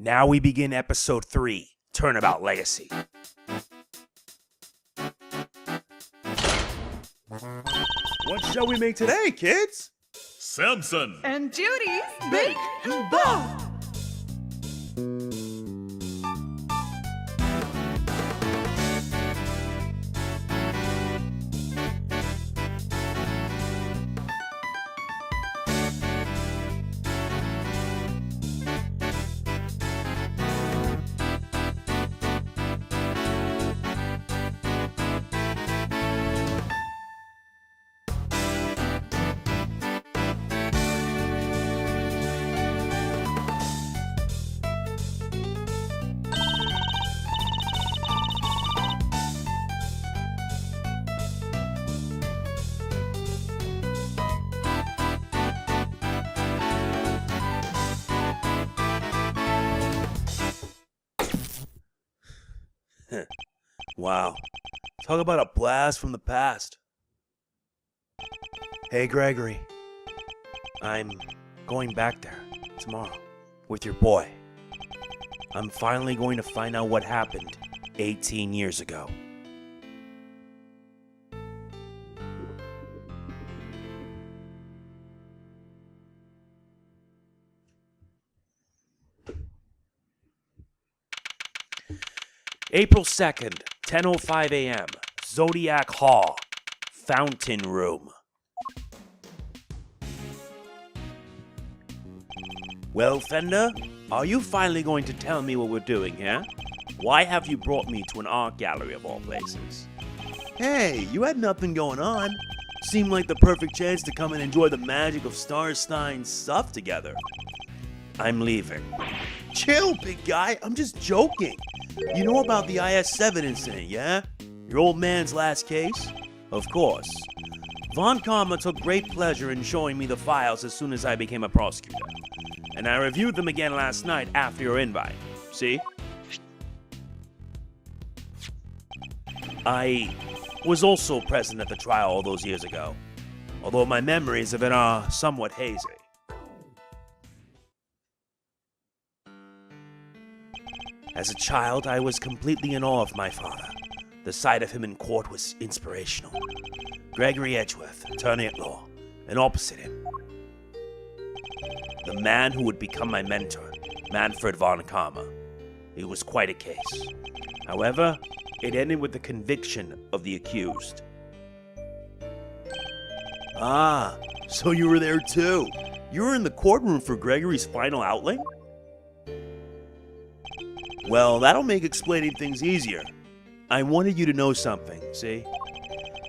Now we begin episode 3, Turnabout Legacy. What shall we make today, kids? Samson and Judy's Bake and Ball. Wow. Talk about a blast from the past. Hey, Gregory. I'm going back there tomorrow with your boy. I'm finally going to find out what happened 18 years ago. April 2nd, 10:05 a.m., Zodiac Hall, Fountain Room. Well, Fender, are you finally going to tell me what we're doing here? Why have you brought me to an art gallery of all places? Hey, you had nothing going on. Seemed like the perfect chance to come and enjoy the magic of Starstein's stuff together. I'm leaving. Chill, big guy, I'm just joking. You know about the IS-7 incident, yeah? Your old man's last case? Of course. Von Karma took great pleasure in showing me the files as soon as I became a prosecutor. And I reviewed them again last night after your invite. See? I was also present at the trial all those years ago, although my memories of it are somewhat hazy. As a child, I was completely in awe of my father. The sight of him in court was inspirational. Gregory Edgeworth, attorney at law, and opposite him, the man who would become my mentor, Manfred von Karma. It was quite a case. However, it ended with the conviction of the accused. Ah, so you were there too. You were in the courtroom for Gregory's final outing? Well, that'll make explaining things easier. I wanted you to know something, see?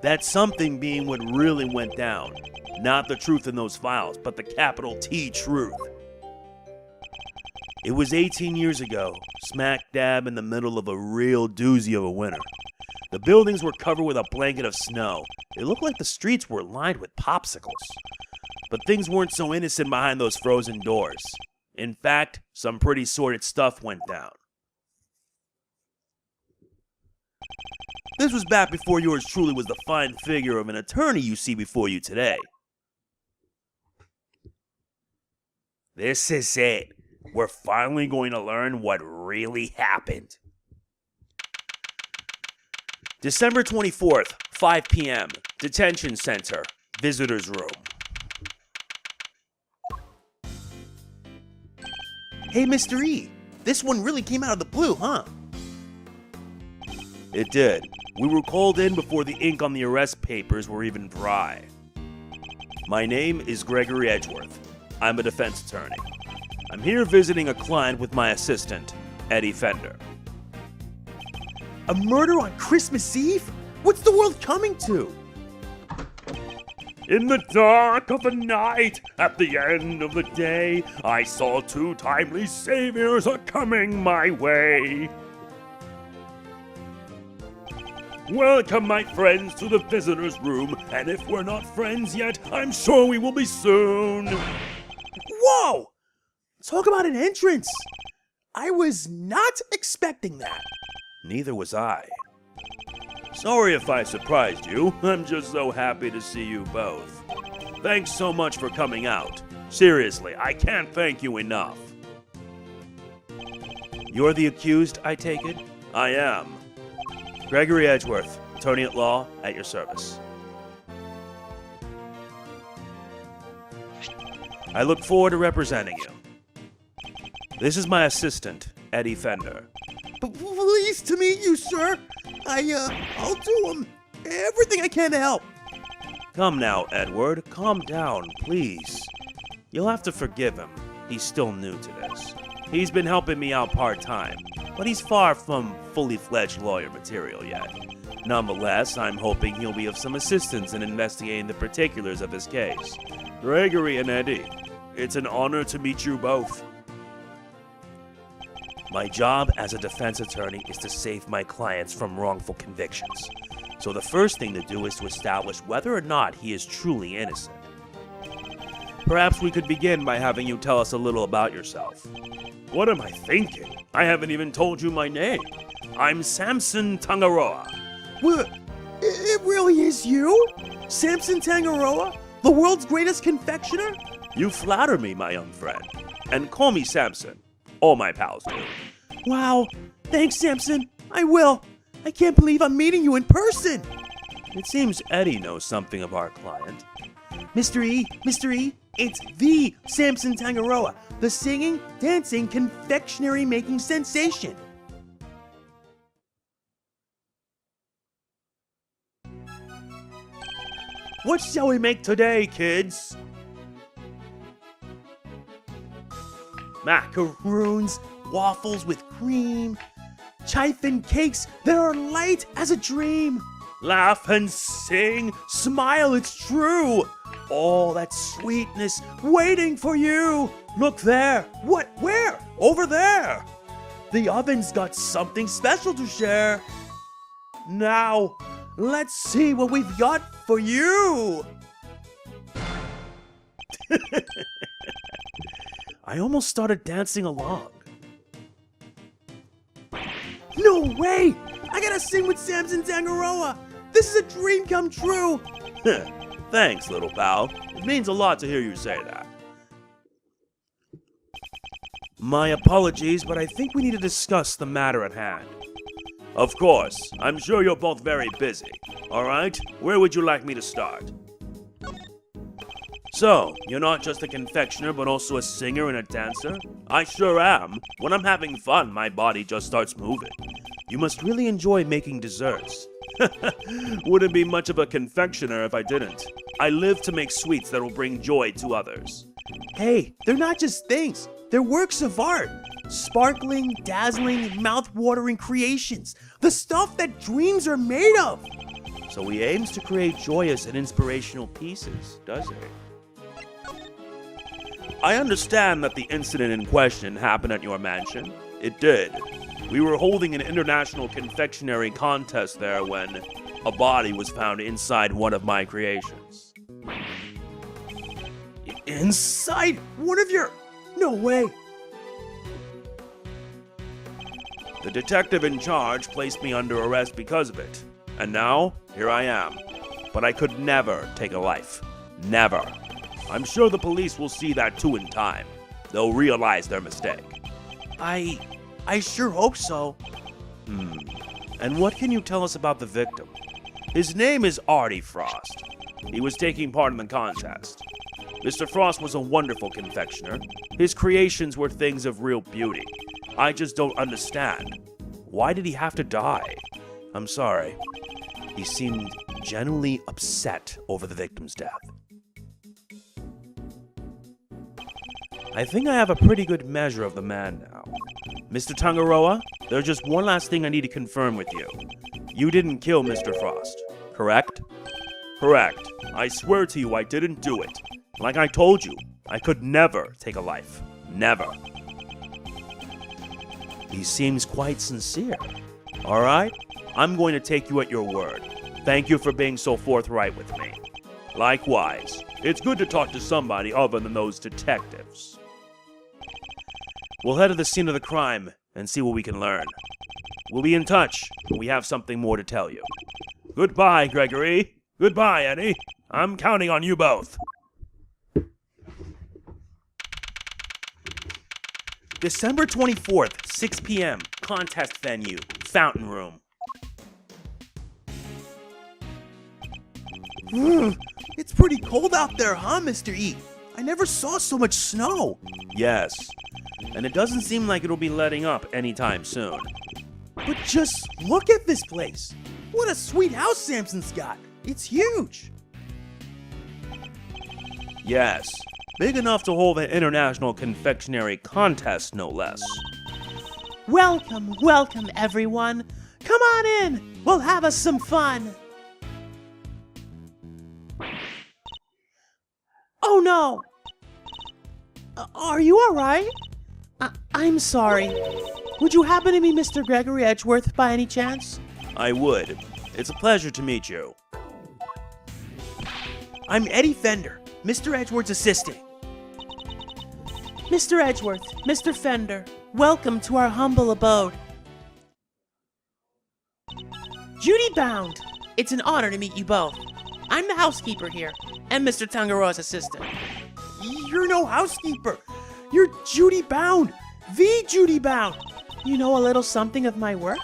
That something being what really went down. Not the truth in those files, but the capital T truth. It was 18 years ago, smack dab in the middle of a real doozy of a winter. The buildings were covered with a blanket of snow. It looked like the streets were lined with popsicles. But things weren't so innocent behind those frozen doors. In fact, some pretty sordid stuff went down. This was back before yours truly was the fine figure of an attorney you see before you today. This is it. We're finally going to learn what really happened. December 24th, 5 p.m., Detention Center, Visitor's Room. Hey, Mr. E, this one really came out of the blue, huh? It did. We were called in before the ink on the arrest papers were even dry. My name is Gregory Edgeworth. I'm a defense attorney. I'm here visiting a client with my assistant, Eddie Fender. A murder on Christmas Eve? What's the world coming to? In the dark of the night, at the end of the day, I saw two timely saviors a-coming my way. Welcome, my friends, to the visitor's room, and if we're not friends yet, I'm sure we will be soon. Whoa! Talk about an entrance! I was not expecting that. Neither was I. Sorry if I surprised you. I'm just so happy to see you both. Thanks so much for coming out. Seriously, I can't thank you enough. You're the accused, I take it? I am. Gregory Edgeworth, attorney at law, at your service. I look forward to representing you. This is my assistant, Eddie Fender. Pleased to meet you, sir. I'll do everything I can to help. Come now, Edward. Calm down, please. You'll have to forgive him. He's still new to this. He's been helping me out part-time, but he's far from fully fledged lawyer material yet. Nonetheless, I'm hoping he'll be of some assistance in investigating the particulars of his case. Gregory and Eddie, it's an honor to meet you both. My job as a defense attorney is to save my clients from wrongful convictions. So the first thing to do is to establish whether or not he is truly innocent. Perhaps we could begin by having you tell us a little about yourself. What am I thinking? I haven't even told you my name. I'm Samson Tangaroa. What? It really is you? Samson Tangaroa? The world's greatest confectioner? You flatter me, my young friend. And call me Samson. All my pals do. Wow. Thanks, Samson. I will. I can't believe I'm meeting you in person. It seems Eddie knows something of our client. Mr. E, it's the Samson Tangaroa, the singing, dancing, confectionery-making sensation. What shall we make today, kids? Macaroons, waffles with cream, chiffon cakes that are light as a dream. Laugh and sing, smile, it's true. All that sweetness waiting for you. Look there. What? Where? Over there. The oven's got something special to share. Now, let's see what we've got for you. I almost started dancing along. No way! I gotta sing with Samson Tangaroa! This is a dream come true! Thanks, little pal. It means a lot to hear you say that. My apologies, but I think we need to discuss the matter at hand. Of course. I'm sure you're both very busy. Alright, where would you like me to start? So, you're not just a confectioner, but also a singer and a dancer? I sure am. When I'm having fun, my body just starts moving. You must really enjoy making desserts. Wouldn't be much of a confectioner if I didn't. I live to make sweets that will bring joy to others. Hey, they're not just things. They're works of art. Sparkling, dazzling, mouth-watering creations. The stuff that dreams are made of. So he aims to create joyous and inspirational pieces, does he? I understand that the incident in question happened at your mansion. It did. We were holding an international confectionery contest there when a body was found inside one of my creations. Inside one of your... No way. The detective in charge placed me under arrest because of it. And now, here I am. But I could never take a life. Never. I'm sure the police will see that too in time. They'll realize their mistake. I sure hope so. And what can you tell us about the victim? His name is Artie Frost. He was taking part in the contest. Mr. Frost was a wonderful confectioner. His creations were things of real beauty. I just don't understand. Why did he have to die? I'm sorry. He seemed genuinely upset over the victim's death. I think I have a pretty good measure of the man now. Mr. Tangaroa, there's just one last thing I need to confirm with you. You didn't kill Mr. Frost, correct? Correct. I swear to you I didn't do it. Like I told you, I could never take a life. Never. He seems quite sincere. Alright, I'm going to take you at your word. Thank you for being so forthright with me. Likewise, it's good to talk to somebody other than those detectives. We'll head to the scene of the crime and see what we can learn. We'll be in touch when we have something more to tell you. Goodbye, Gregory. Goodbye, Eddie. I'm counting on you both. December 24th, 6 p.m. Contest venue, Fountain Room. It's pretty cold out there, huh, Mr. E? I never saw so much snow. Yes, and it doesn't seem like it'll be letting up anytime soon. But just look at this place. What a sweet house Samson's got. It's huge. Yes, big enough to hold an international confectionery contest, no less. Welcome, welcome, everyone. Come on in. We'll have us some fun. Oh no! Are you alright? I'm sorry. Would you happen to be Mr. Gregory Edgeworth by any chance? I would. It's a pleasure to meet you. I'm Eddie Fender, Mr. Edgeworth's assistant. Mr. Edgeworth, Mr. Fender, welcome to our humble abode. Judy Bound, it's an honor to meet you both. I'm the housekeeper here, and Mr. Tangaroa's assistant. You're no housekeeper. You're Judy Bound, the Judy Bound. You know a little something of my work?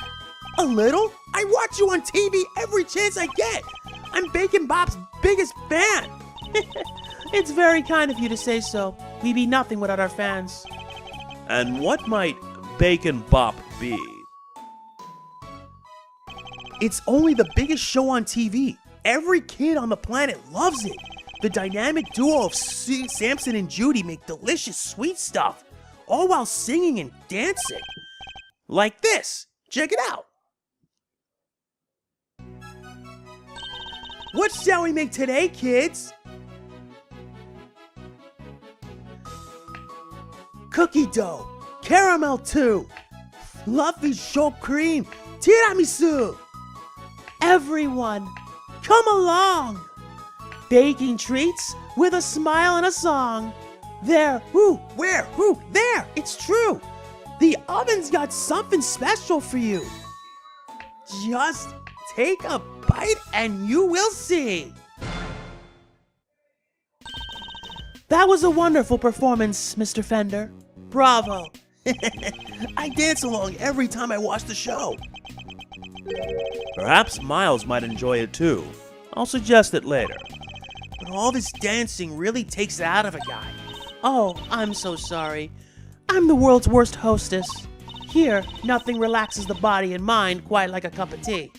A little? I watch you on TV every chance I get. I'm Bacon Bop's biggest fan. It's very kind of you to say so. We be nothing without our fans. And what might Bacon Bop be? It's only the biggest show on TV. Every kid on the planet loves it. The dynamic duo of Samson and Judy make delicious sweet stuff, all while singing and dancing. Like this. Check it out. What shall we make today, kids? Cookie dough, caramel too, fluffy chocolate cream, tiramisu. Everyone, come along. Baking treats with a smile and a song. There, who, where, who, there, it's true. The oven's got something special for you. Just take a bite and you will see. That was a wonderful performance, Mr. Fender. Bravo. I dance along every time I watch the show. Perhaps Miles might enjoy it too. I'll suggest it later. But all this dancing really takes it out of a guy. Oh, I'm so sorry. I'm the world's worst hostess. Here, nothing relaxes the body and mind quite like a cup of tea.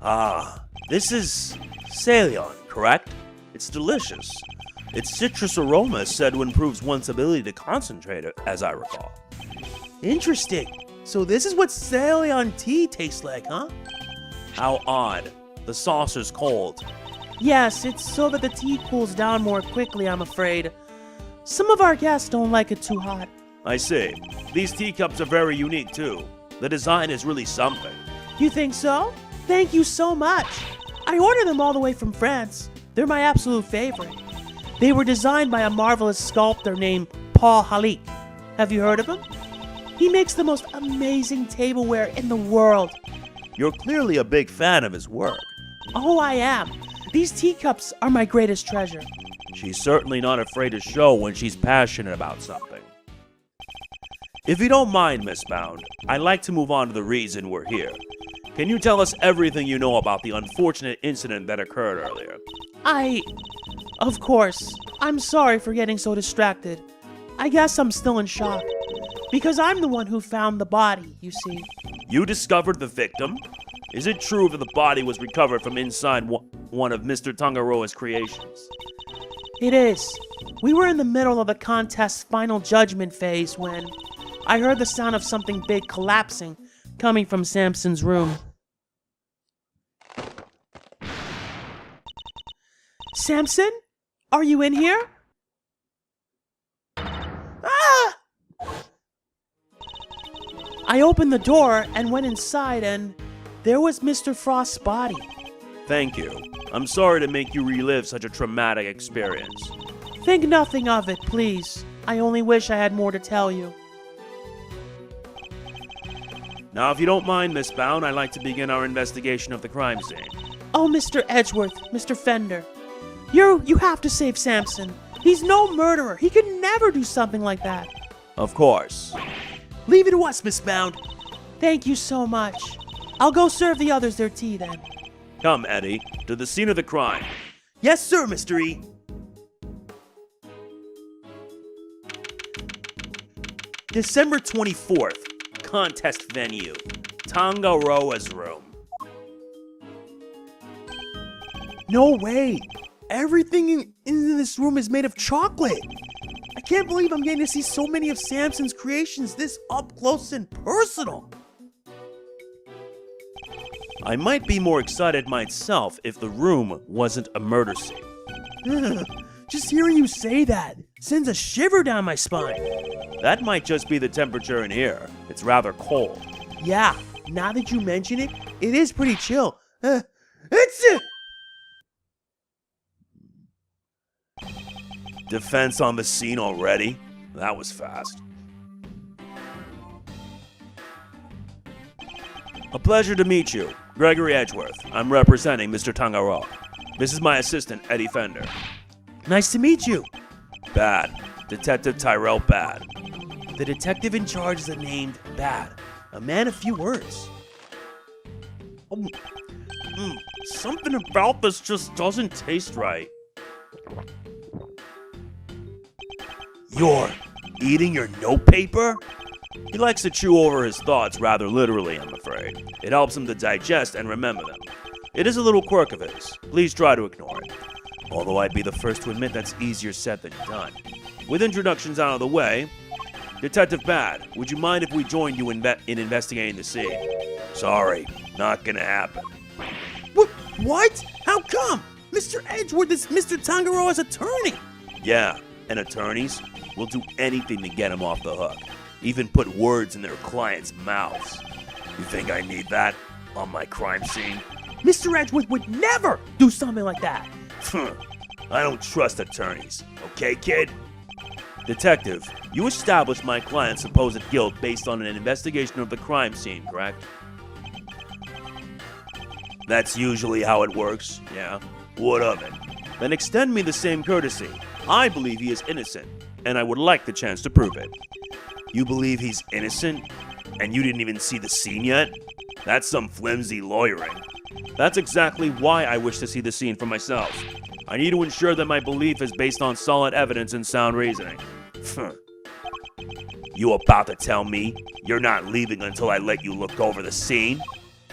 Ah, this is Salion, correct? It's delicious. Its citrus aroma is said to improve one's ability to concentrate, as I recall. Interesting. So this is what Salion tea tastes like, huh? How odd. The saucer's cold. Yes, it's so that the tea cools down more quickly, I'm afraid. Some of our guests don't like it too hot. I see. These teacups are very unique too. The design is really something. You think so? Thank you so much. I ordered them all the way from France. They're my absolute favorite. They were designed by a marvelous sculptor named Paul Halik. Have you heard of him? He makes the most amazing tableware in the world. You're clearly a big fan of his work. Oh, I am. These teacups are my greatest treasure. She's certainly not afraid to show when she's passionate about something. If you don't mind, Miss Bound, I'd like to move on to the reason we're here. Can you tell us everything you know about the unfortunate incident that occurred earlier? Of course. I'm sorry for getting so distracted. I guess I'm still in shock. Because I'm the one who found the body, you see. You discovered the victim? Is it true that the body was recovered from inside one of Mr. Tangaroa's creations? It is. We were in the middle of the contest's final judgment phase when I heard the sound of something big collapsing coming from Samson's room. Samson? Are you in here? Ah! I opened the door and went inside, and there was Mr. Frost's body. Thank you. I'm sorry to make you relive such a traumatic experience. Think nothing of it, please. I only wish I had more to tell you. Now, if you don't mind, Miss Bound, I'd like to begin our investigation of the crime scene. Oh, Mr. Edgeworth, Mr. Fender. You have to save Samson. He's no murderer. He could never do something like that. Of course. Leave it to us, Miss Bound. Thank you so much. I'll go serve the others their tea then. Come, Eddie, to the scene of the crime. Yes, sir, Mr. E. December 24th, contest venue, Tangaroa's room. No way! Everything in this room is made of chocolate! I can't believe I'm getting to see so many of Samson's creations this up close and personal! I might be more excited myself if the room wasn't a murder scene. Just hearing you say that sends a shiver down my spine. That might just be the temperature in here. It's rather cold. Yeah, now that you mention it, it is pretty chill. Defense on the scene already? That was fast. A pleasure to meet you. Gregory Edgeworth. I'm representing Mr. Tangaroa. This is my assistant, Eddie Fender. Nice to meet you. Bad. Detective Tyrell Bad. The detective in charge is named Bad. A man of few words. Something about this just doesn't taste right. You're eating your notepaper? He likes to chew over his thoughts rather literally, I'm afraid. It helps him to digest and remember them. It is a little quirk of his. Please try to ignore it. Although I'd be the first to admit that's easier said than done. With introductions out of the way, Detective Bad, would you mind if we joined you in investigating the scene? Sorry, not gonna happen. What? How come? Mr. Edgeworth is Mr. Tangaroa's attorney. Yeah, and attorneys will do anything to get him off the hook. Even put words in their clients' mouths. You think I need that on my crime scene? Mr. Edgeworth would never do something like that. I don't trust attorneys, okay, kid? Detective, you established my client's supposed guilt based on an investigation of the crime scene, correct? That's usually how it works, yeah? What of it? Then extend me the same courtesy. I believe he is innocent, and I would like the chance to prove it. You believe he's innocent, and you didn't even see the scene yet? That's some flimsy lawyering. That's exactly why I wish to see the scene for myself. I need to ensure that my belief is based on solid evidence and sound reasoning. You about to tell me you're not leaving until I let you look over the scene?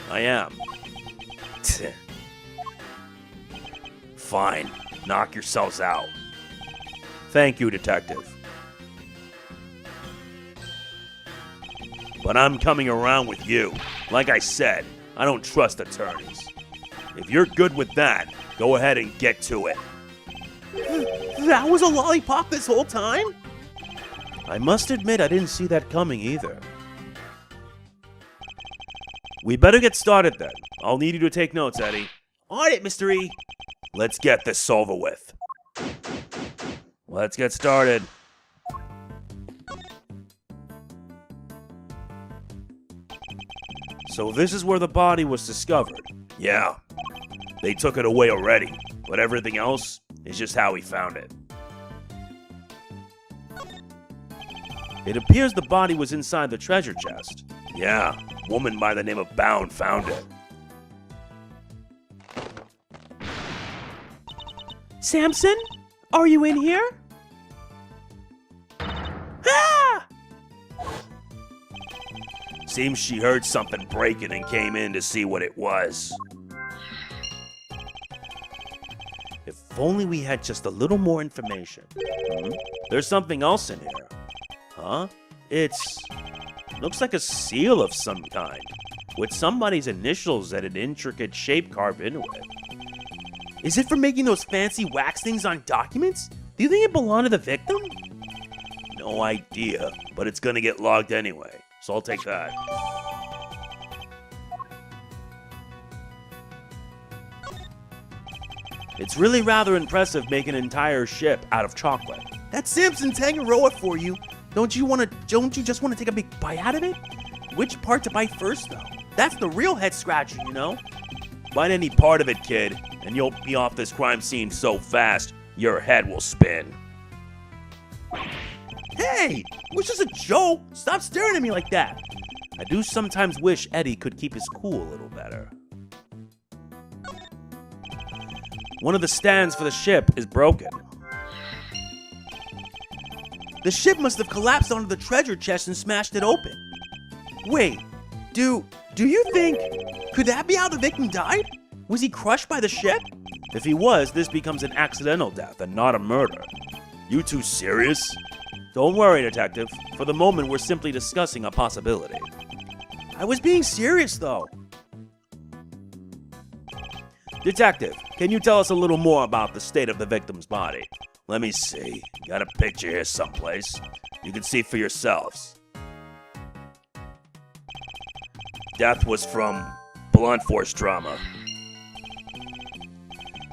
I am. Fine, knock yourselves out. Thank you, Detective. But I'm coming around with you. Like I said, I don't trust attorneys. If you're good with that, go ahead and get to it. That was a lollipop this whole time? I must admit I didn't see that coming either. We better get started then. I'll need you to take notes, Eddie. On it, Mr. E. Let's get this over with. Let's get started. So this is where the body was discovered. Yeah, they took it away already, but everything else is just how we found it. It appears the body was inside the treasure chest. Yeah, woman by the name of Bound found it. Samson? Are you in here? Ah! Seems she heard something breaking and came in to see what it was. If only we had just a little more information. There's something else in here. Huh? Looks like a seal of some kind, with somebody's initials at an intricate shape carved into it. Is it for making those fancy wax things on documents? Do you think it belonged to the victim? No idea, but it's gonna get logged anyway, so I'll take that. It's really rather impressive making an entire ship out of chocolate. That's Samson Tangaroa for you. Don't you just want to take a big bite out of it? which part to bite first, though. That's the real head-scratcher, you know? Bite any part of it, kid, and you'll be off this crime scene so fast, your head will spin. Hey! It was just a joke! Stop staring at me like that! I do sometimes wish Eddie could keep his cool a little better. One of the stands for the ship is broken. The ship must have collapsed onto the treasure chest and smashed it open. Wait, do you think... Could that be how the victim died? Was he crushed by the ship? If he was, this becomes an accidental death and not a murder. You two serious? Don't worry, Detective. For the moment, we're simply discussing a possibility. I was being serious, though. Detective, can you tell us a little more about the state of the victim's body? Let me see. Got a picture here someplace. You can see for yourselves. Death was from blunt force trauma.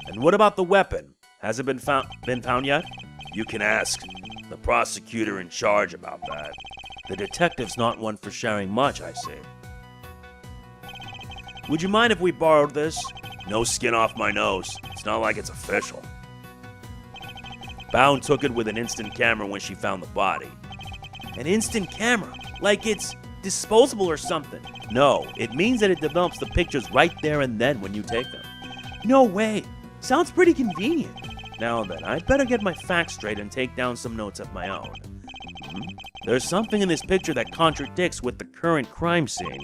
And what about the weapon? Has it been found yet? You can ask the prosecutor in charge about that. The detective's not one for sharing much, I see. Would you mind if we borrowed this? No skin off my nose. It's not like it's official. Bound took it with an instant camera when she found the body. An instant camera? Like it's disposable or something? No, it means that it develops the pictures right there and then when you take them. No way. Sounds pretty convenient. Now then, I'd better get my facts straight and take down some notes of my own. There's something in this picture that contradicts with the current crime scene.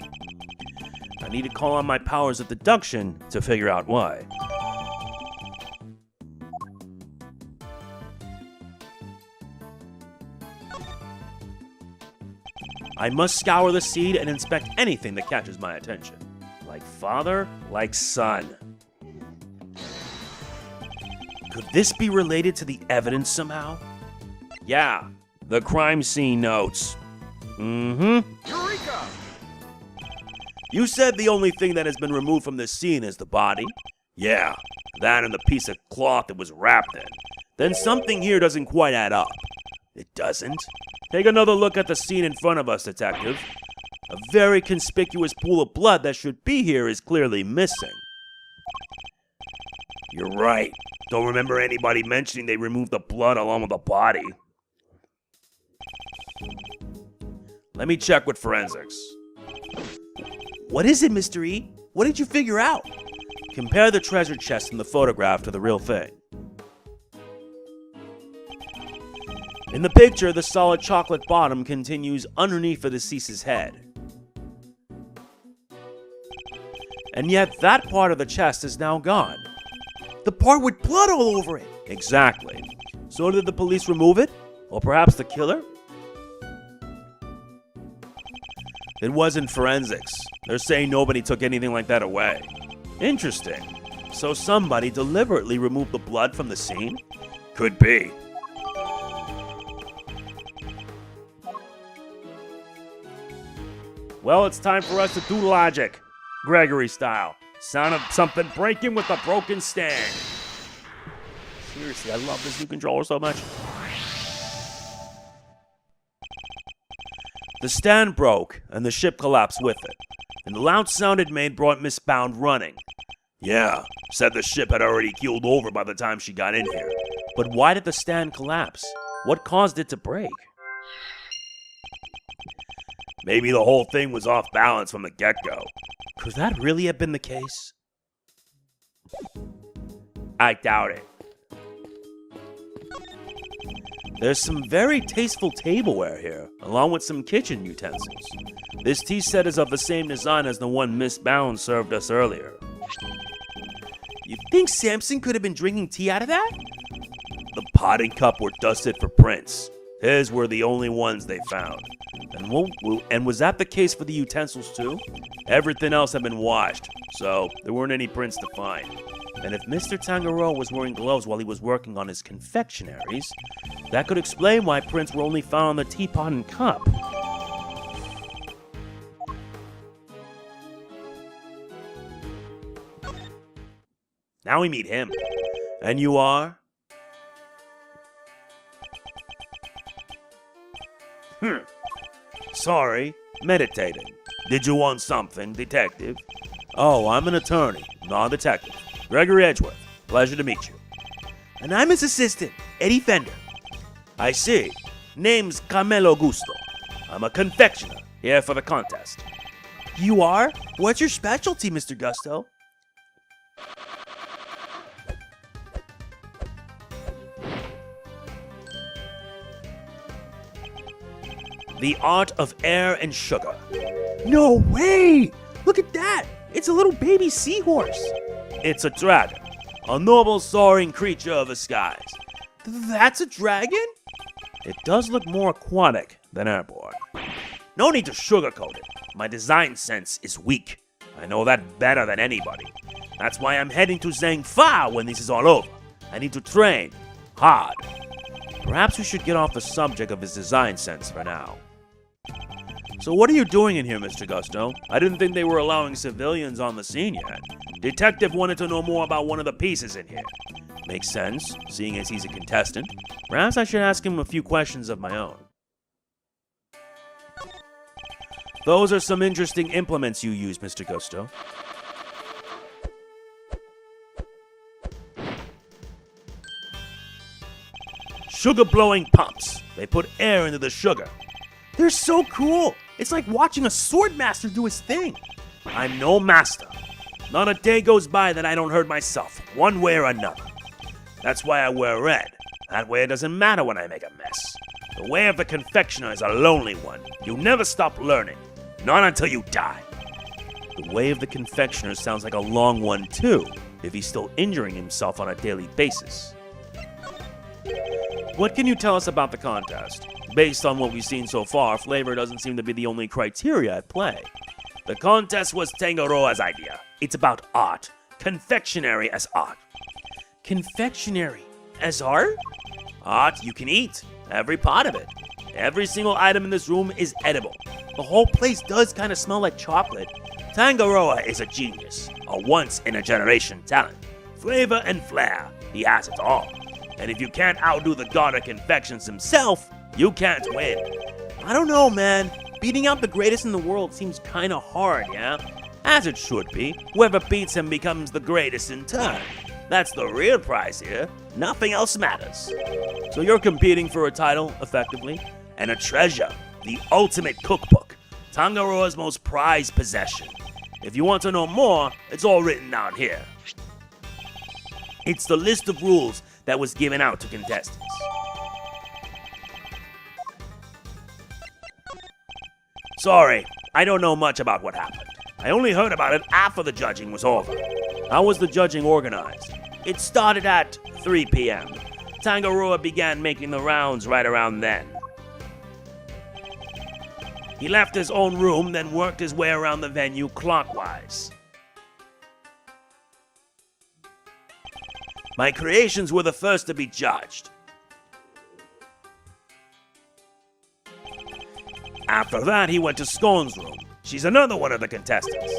I need to call on my powers of deduction to figure out why. I must scour the scene and inspect anything that catches my attention. Like father, like son. Could this be related to the evidence somehow? Yeah, the crime scene notes. Eureka! You said the only thing that has been removed from this scene is the body? Yeah, that and the piece of cloth it was wrapped in. Then something here doesn't quite add up. It doesn't? Take another look at the scene in front of us, Detective. A very conspicuous pool of blood that should be here is clearly missing. You're right. Don't remember anybody mentioning they removed the blood along with the body. Let me check with forensics. What is it, Mr. E? What did you figure out? Compare the treasure chest in the photograph to the real thing. In the picture, the solid chocolate bottom continues underneath the deceased's head. And yet, that part of the chest is now gone. The part with blood all over it. Exactly. So did the police remove it? Or perhaps the killer? It wasn't forensics. They're saying nobody took anything like that away. Interesting. So somebody deliberately removed the blood from the scene? Could be. Well, it's time for us to do logic. Gregory style. Sound of something breaking with a broken stand. Seriously, I love this new controller so much. The stand broke, and the ship collapsed with it. And the loud sound it made brought Miss Bound running. Yeah, said the ship had already keeled over by the time she got in here. But why did the stand collapse? What caused it to break? Maybe the whole thing was off balance from the get-go. Could that really have been the case? I doubt it. There's some very tasteful tableware here, along with some kitchen utensils. This tea set is of the same design as the one Miss Bound served us earlier. You think Samson could have been drinking tea out of that? The pot and cup were dusted for prints. His were the only ones they found. And was that the case for the utensils too? Everything else had been washed, so there weren't any prints to find. And if Mr. Tangaroa was wearing gloves while he was working on his confectionaries, that could explain why prints were only found on the teapot and cup. Now we meet him. And you are? Sorry, meditating. Did you want something, detective? Oh, I'm an attorney, not a detective. Gregory Edgeworth. Pleasure to meet you. And I'm his assistant, Eddie Fender. I see. Name's Carmelo Gusto. I'm a confectioner here for the contest. You are? What's your specialty, Mr. Gusto? The art of air and sugar. No way! Look at that! It's a little baby seahorse. It's a dragon, a noble soaring creature of the skies. That's a dragon? It does look more aquatic than airborne. No need to sugarcoat it. My design sense is weak. I know that better than anybody. That's why I'm heading to Zhangfa when this is all over. I need to train hard. Perhaps we should get off the subject of his design sense for now. So what are you doing in here, Mr. Gusto? I didn't think they were allowing civilians on the scene yet. Detective wanted to know more about one of the pieces in here. Makes sense, seeing as he's a contestant. Perhaps I should ask him a few questions of my own. Those are some interesting implements you use, Mr. Gusto. Sugar-blowing pumps. They put air into the sugar. They're so cool! It's like watching a sword master do his thing. I'm no master. Not a day goes by that I don't hurt myself, one way or another. That's why I wear red. That way it doesn't matter when I make a mess. The way of the confectioner is a lonely one. You never stop learning. Not until you die. The way of the confectioner sounds like a long one too, if he's still injuring himself on a daily basis. What can you tell us about the contest? Based on what we've seen so far, flavor doesn't seem to be the only criteria at play. The contest was Tangaroa's idea. It's about art. Confectionery as art. Confectionery as art? Art you can eat. Every part of it. Every single item in this room is edible. The whole place does kind of smell like chocolate. Tangaroa is a genius. A once-in-a-generation talent. Flavor and flair. He has it all. And if you can't outdo the god of confections himself, you can't win. I don't know, man. Beating out the greatest in the world seems kind of hard, yeah? As it should be. Whoever beats him becomes the greatest in turn. That's the real prize here. Nothing else matters. So you're competing for a title, effectively, and a treasure. The ultimate cookbook. Tangaroa's most prized possession. If you want to know more, it's all written down here. It's the list of rules that was given out to contestants. Sorry, I don't know much about what happened. I only heard about it after the judging was over. How was the judging organized? It started at 3 p.m. Tangaroa began making the rounds right around then. He left his own room, then worked his way around the venue clockwise. My creations were the first to be judged. After that, he went to Scone's room. She's another one of the contestants.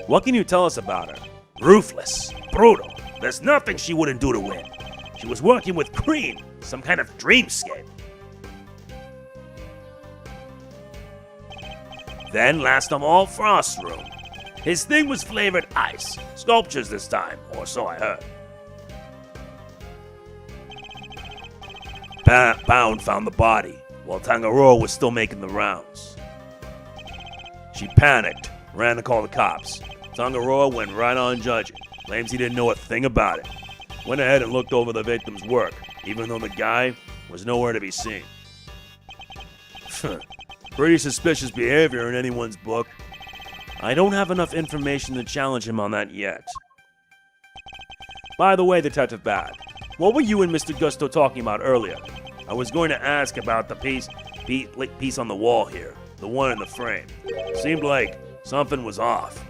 What can you tell us about her? Ruthless, brutal. There's nothing she wouldn't do to win. She was working with cream, some kind of dreamscape. Then, last of all, Frost's room. His thing was flavored ice. Sculptures this time, or so I heard. Bound found the body, while Tangaroa was still making the rounds. She panicked, ran to call the cops. Tangaroa went right on judging, claims he didn't know a thing about it. Went ahead and looked over the victim's work, even though the guy was nowhere to be seen. Pretty suspicious behavior in anyone's book. I don't have enough information to challenge him on that yet. By the way, Detective Bad, what were you and Mr. Gusto talking about earlier? I was going to ask about the piece on the wall here, the one in the frame. Seemed like something was off.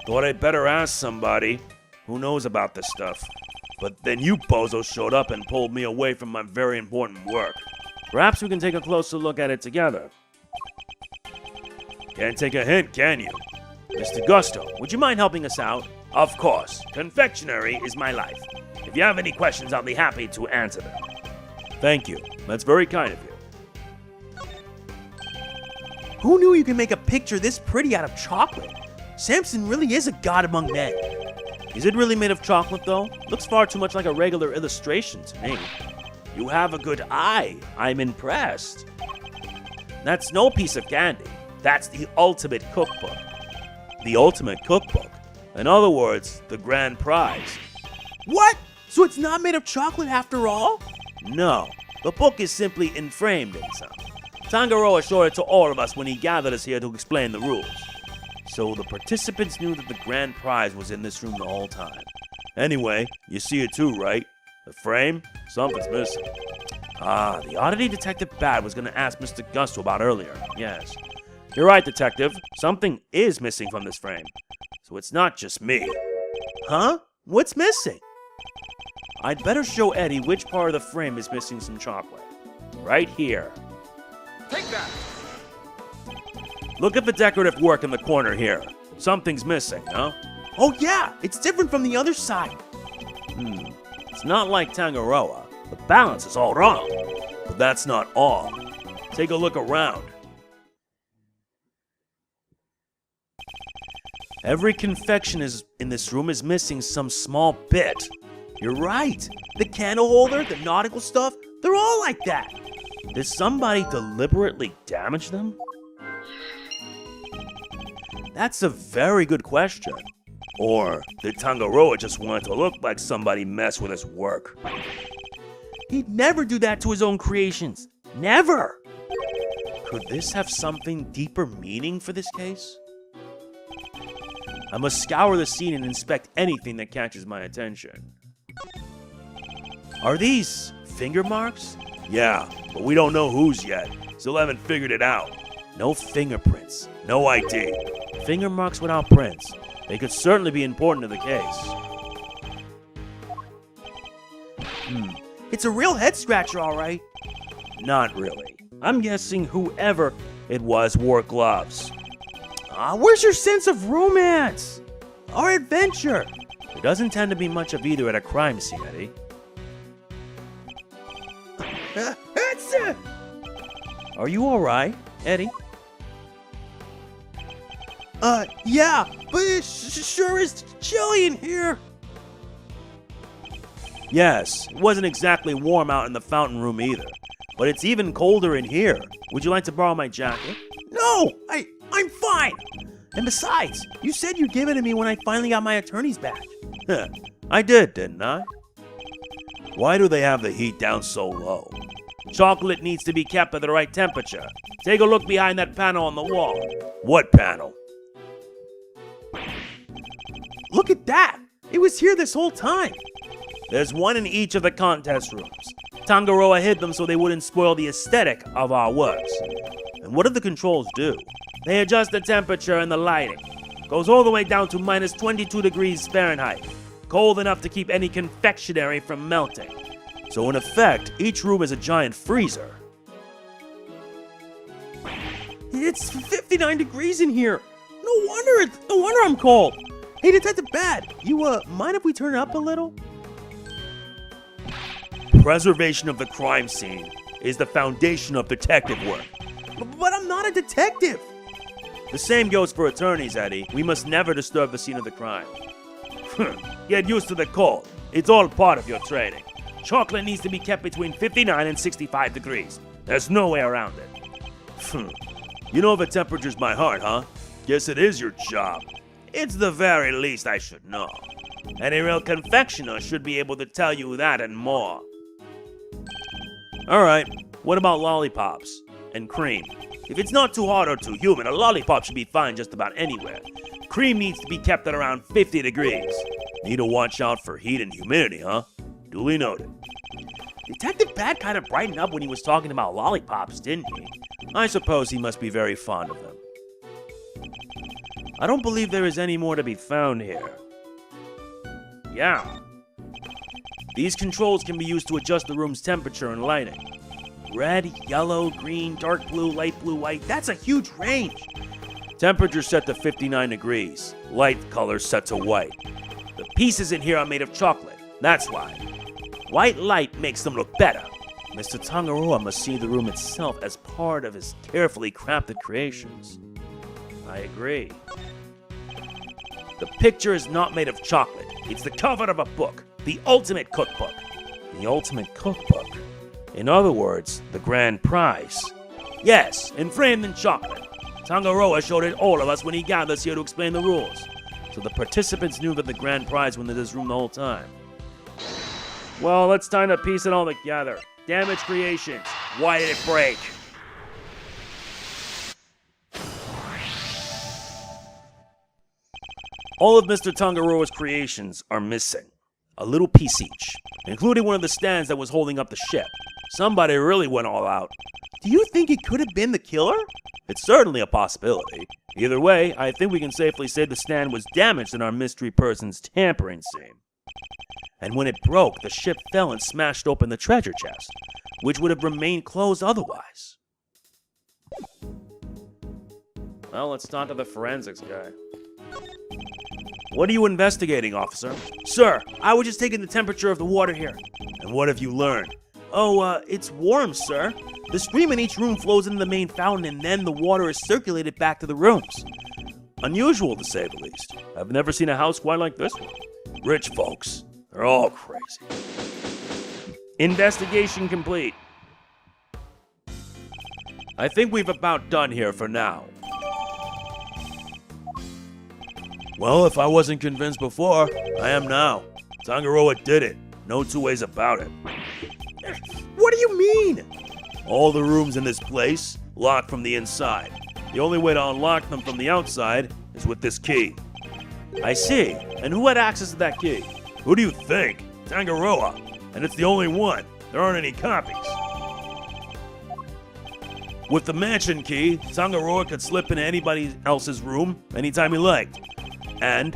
Thought I'd better ask somebody who knows about this stuff. But then you bozos showed up and pulled me away from my very important work. Perhaps we can take a closer look at it together. Can't take a hint, can you? Mr. Gusto, would you mind helping us out? Of course. Confectionery is my life. If you have any questions, I'll be happy to answer them. Thank you. That's very kind of you. Who knew you could make a picture this pretty out of chocolate? Samson really is a god among men. Is it really made of chocolate, though? Looks far too much like a regular illustration to me. You have a good eye. I'm impressed. That's no piece of candy. That's the ultimate cookbook. The ultimate cookbook. In other words, the grand prize. What? So it's not made of chocolate after all? No, the book is inframed in some. Tangaroa showed it to all of us when he gathered us here to explain the rules. So the participants knew that the grand prize was in this room the whole time. Anyway, you see it too, right? The frame? Something's missing. Ah, the oddity Detective Bad was going to ask Mr. Gusto about earlier. Yes. You're right, Detective. Something is missing from this frame. So it's not just me. Huh? What's missing? I'd better show Eddie which part of the frame is missing some chocolate. Right here. Take that! Look at the decorative work in the corner here. Something's missing, huh? Oh yeah, it's different from the other side. It's not like Tangaroa. The balance is all wrong. But that's not all. Take a look around. Every confection in this room is missing some small bit. You're right. The candle holder, the nautical stuff, they're all like that. Did somebody deliberately damage them? That's a very good question. Or did Tangaroa just want to look like somebody messed with his work? He'd never do that to his own creations. Never! Could this have something deeper meaning for this case? I must scour the scene and inspect anything that catches my attention. Are these finger marks? Yeah, but we don't know whose yet. Still haven't figured it out. No fingerprints, no ID. Finger marks without prints. They could certainly be important to the case. It's a real head scratcher, all right. Not really. I'm guessing whoever it was wore gloves. Where's your sense of romance? Our adventure? There doesn't tend to be much of either at a crime scene, Eddie. That's it! Are you alright, Eddie? Yeah, but it sure is chilly in here. Yes, it wasn't exactly warm out in the fountain room either. But it's even colder in here. Would you like to borrow my jacket? No, I'm fine. And besides, you said you'd give it to me when I finally got my attorney's badge. I did, didn't I? Why do they have the heat down so low? Chocolate needs to be kept at the right temperature. Take a look behind that panel on the wall. What panel? Look at that! It was here this whole time. There's one in each of the contest rooms. Tangaroa hid them so they wouldn't spoil the aesthetic of our works. And what do the controls do? They adjust the temperature and the lighting. Goes all the way down to minus 22 degrees Fahrenheit. Cold enough to keep any confectionery from melting. So in effect, each room is a giant freezer. It's 59 degrees in here. No wonder I'm cold. Hey, Detective Bad, you mind if we turn it up a little? Preservation of the crime scene is the foundation of detective work. But I'm not a detective. The same goes for attorneys, Eddie. We must never disturb the scene of the crime. Get used to the cold. It's all part of your training. Chocolate needs to be kept between 59 and 65 degrees. There's no way around it. You know the temperature's my heart, huh? Guess it is your job. It's the very least I should know. Any real confectioner should be able to tell you that and more. Alright, what about lollipops? And cream? If it's not too hot or too humid, a lollipop should be fine just about anywhere. Cream needs to be kept at around 50 degrees. Need to watch out for heat and humidity, huh? Duly noted. Detective Bad kind of brightened up when he was talking about lollipops, didn't he? I suppose he must be very fond of them. I don't believe there is any more to be found here. Yeah. These controls can be used to adjust the room's temperature and lighting. Red, yellow, green, dark blue, light blue, white. That's a huge range. Temperature set to 59 degrees. Light color set to white. The pieces in here are made of chocolate. That's why. White light makes them look better. Mr. Tangaroa must see the room itself as part of his carefully crafted creations. I agree. The picture is not made of chocolate. It's the cover of a book, the ultimate cookbook. The ultimate cookbook? In other words, the grand prize. Yes, and framed in chocolate. Tangaroa showed it all of us when he gathered us here to explain the rules. So the participants knew that the grand prize was in this room the whole time. Well, it's time to piece it all together. Damaged creations. Why did it break? All of Mr. Tangaroa's creations are missing. A little piece each, including one of the stands that was holding up the ship. Somebody really went all out. Do you think it could have been the killer? It's certainly a possibility. Either way, I think we can safely say the stand was damaged in our mystery person's tampering scene. And when it broke, the ship fell and smashed open the treasure chest, which would have remained closed otherwise. Well, let's talk to the forensics guy. What are you investigating, officer? Sir, I was just taking the temperature of the water here. And what have you learned? Oh, it's warm, sir. The stream in each room flows into the main fountain and then the water is circulated back to the rooms. Unusual, to say the least. I've never seen a house quite like this one. Rich folks. They're all crazy. Investigation complete. I think we've about done here for now. Well, if I wasn't convinced before, I am now. Tangaroa did it. No two ways about it. What do you mean? All the rooms in this place locked from the inside. The only way to unlock them from the outside is with this key. I see. And who had access to that key? Who do you think? Tangaroa. And it's the only one. There aren't any copies. With the mansion key, Tangaroa could slip into anybody else's room anytime he liked. And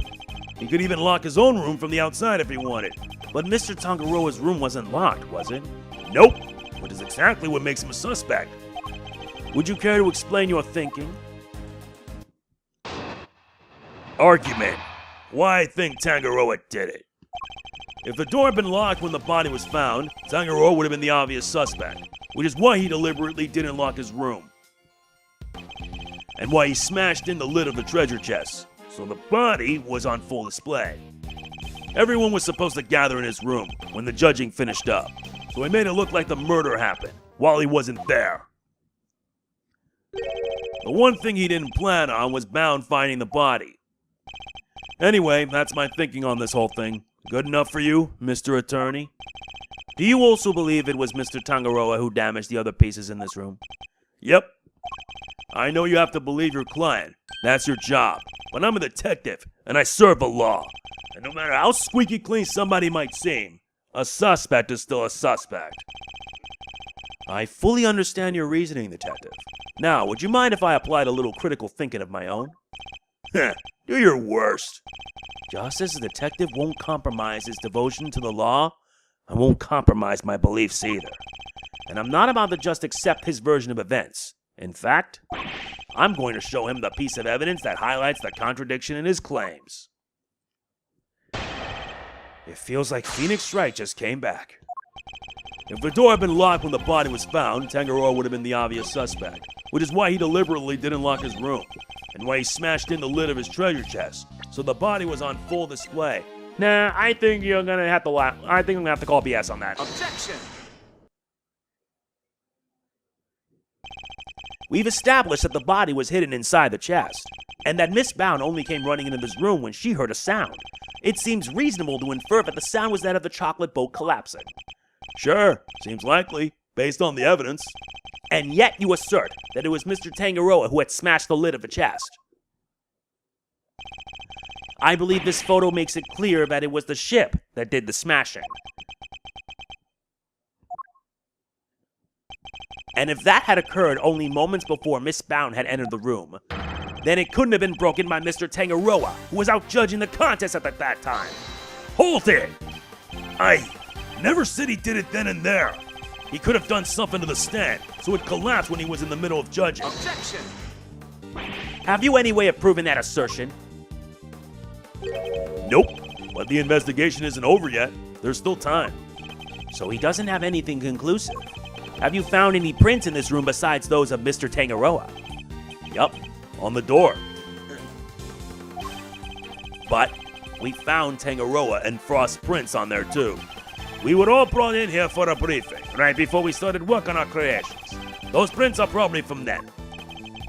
he could even lock his own room from the outside if he wanted. But Mr. Tangaroa's room wasn't locked, was it? Nope. Which is exactly what makes him a suspect. Would you care to explain your thinking? Argument. Why I think Tangaroa did it. If the door had been locked when the body was found, Tangaroa would have been the obvious suspect, which is why he deliberately didn't lock his room. And why he smashed in the lid of the treasure chest, so the body was on full display. Everyone was supposed to gather in his room when the judging finished up, so he made it look like the murder happened while he wasn't there. The one thing he didn't plan on was Bound finding the body. Anyway, that's my thinking on this whole thing. Good enough for you, Mr. Attorney? Do you also believe it was Mr. Tangaroa who damaged the other pieces in this room? Yep. I know you have to believe your client. That's your job. But I'm a detective, and I serve the law. And no matter how squeaky clean somebody might seem, a suspect is still a suspect. I fully understand your reasoning, Detective. Now, would you mind if I applied a little critical thinking of my own? Heh, do your worst. Just as a detective won't compromise his devotion to the law, I won't compromise my beliefs either. And I'm not about to just accept his version of events. In fact, I'm going to show him the piece of evidence that highlights the contradiction in his claims. It feels like Phoenix Wright just came back. If the door had been locked when the body was found, Tangaroa would have been the obvious suspect, which is why he deliberately didn't lock his room, and why he smashed in the lid of his treasure chest, so the body was on full display. Nah, I think you're gonna have to laugh. I think I'm gonna have to call BS on that. Objection! We've established that the body was hidden inside the chest, and that Miss Bound only came running into this room when she heard a sound. It seems reasonable to infer that the sound was that of the chocolate boat collapsing. Sure, seems likely, based on the evidence. And yet you assert that it was Mr. Tangaroa who had smashed the lid of the chest. I believe this photo makes it clear that it was the ship that did the smashing. And if that had occurred only moments before Miss Bound had entered the room, then it couldn't have been broken by Mr. Tangaroa, who was out judging the contest at that time. Hold it! I never said he did it then and there. He could have done something to the stand, so it collapsed when he was in the middle of judging. Objection! Have you any way of proving that assertion? Nope, but the investigation isn't over yet. There's still time. So he doesn't have anything conclusive. Have you found any prints in this room besides those of Mr. Tangaroa? Yup, on the door. But we found Tangaroa and Frost's prints on there too. We were all brought in here for a briefing, right before we started work on our creations. Those prints are probably from then.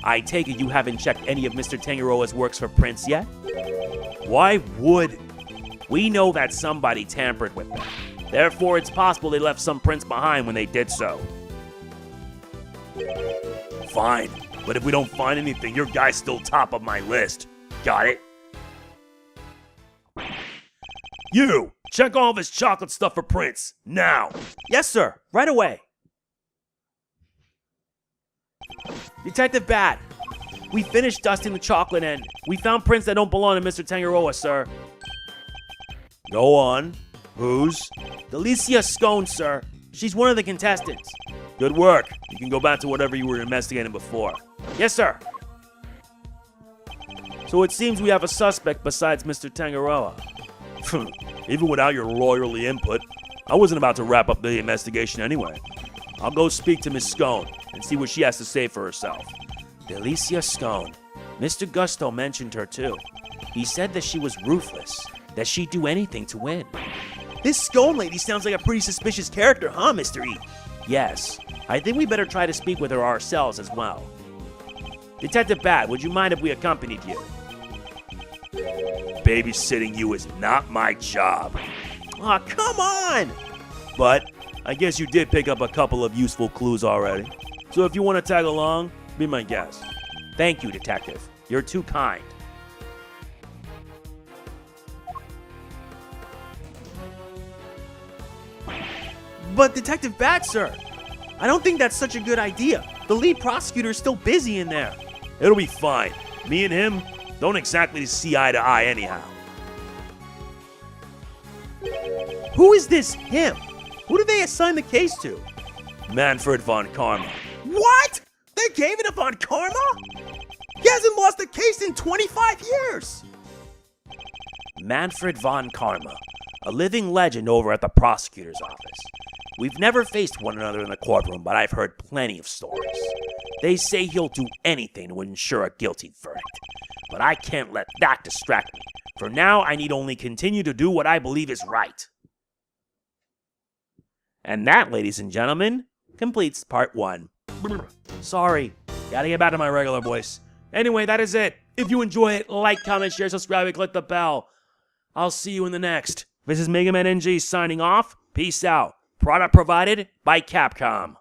I take it you haven't checked any of Mr. Tangaroa's works for prints yet? Why would? We know that somebody tampered with them. Therefore, it's possible they left some prints behind when they did so. Fine, but if we don't find anything, your guy's still top of my list. Got it? You! Check all of his chocolate stuff for prints, now! Yes, sir. Right away. Detective Bat, we finished dusting the chocolate and we found prints that don't belong to Mr. Tangaroa, sir. Go on. Whose? Delicia Scone, sir. She's one of the contestants. Good work. You can go back to whatever you were investigating before. Yes, sir. So it seems we have a suspect besides Mr. Tangaroa. Even without your lawyerly input, I wasn't about to wrap up the investigation anyway. I'll go speak to Miss Scone and see what she has to say for herself. Delicia Scone. Mr. Gusto mentioned her too. He said that she was ruthless, that she'd do anything to win. This Scone lady sounds like a pretty suspicious character, huh, Mr. E? Yes. I think we better try to speak with her ourselves as well. Detective Bat, would you mind if we accompanied you? Babysitting you is not my job. Aw, come on! But I guess you did pick up a couple of useful clues already. So if you want to tag along, be my guest. Thank you, Detective. You're too kind. But Detective Bat, sir, I don't think that's such a good idea. The lead prosecutor is still busy in there. It'll be fine. Me and him don't exactly see eye to eye anyhow. Who is this him? Who did they assign the case to? Manfred von Karma. What? They gave it to Von Karma? He hasn't lost a case in 25 years! Manfred von Karma, a living legend over at the prosecutor's office. We've never faced one another in the courtroom, but I've heard plenty of stories. They say he'll do anything to ensure a guilty verdict. But I can't let that distract me. For now, I need only continue to do what I believe is right. And that, ladies and gentlemen, completes part 1. Sorry, gotta get back to my regular voice. Anyway, that is it. If you enjoy it, like, comment, share, subscribe, and click the bell. I'll see you in the next. This is MegamanNG signing off. Peace out. Product provided by Capcom.